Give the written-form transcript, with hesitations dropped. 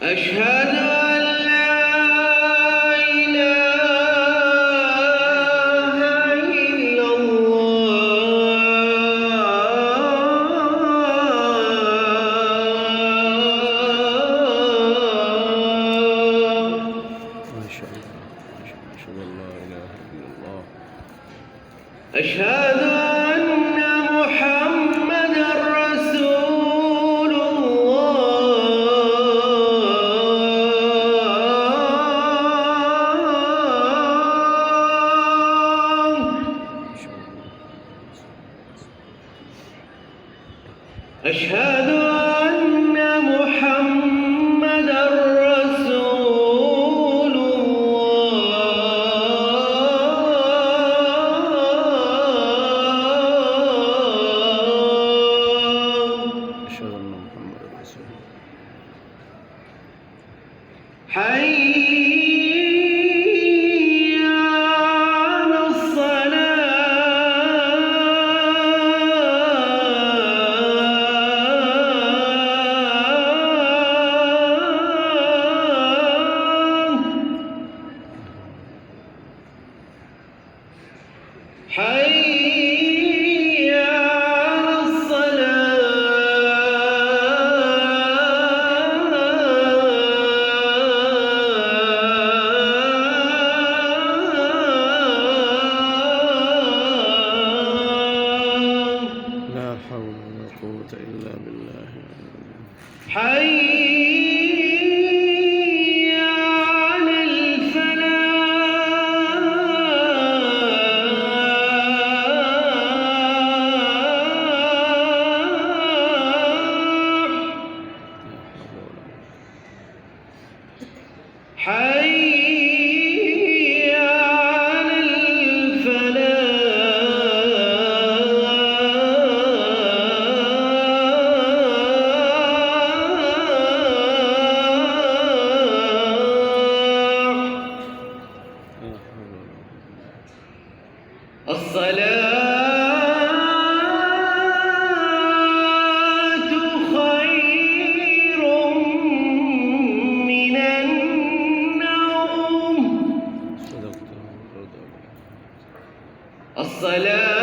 أشهد أن لا إله إلا الله. ما شاء الله. أشهد أن لا إله إلا الله. أشهد أن محمدًا رسول الله. أشهد أن محمدًا رسول الله. أشهد أن محمدا رسول الله. حي على الصلاة. حي على الصلاة. لا حول ولا قوة إلا بالله. حي على الفلاح. حي على الفلاح. الصلاة خير من النوم. صدقت. الصلاة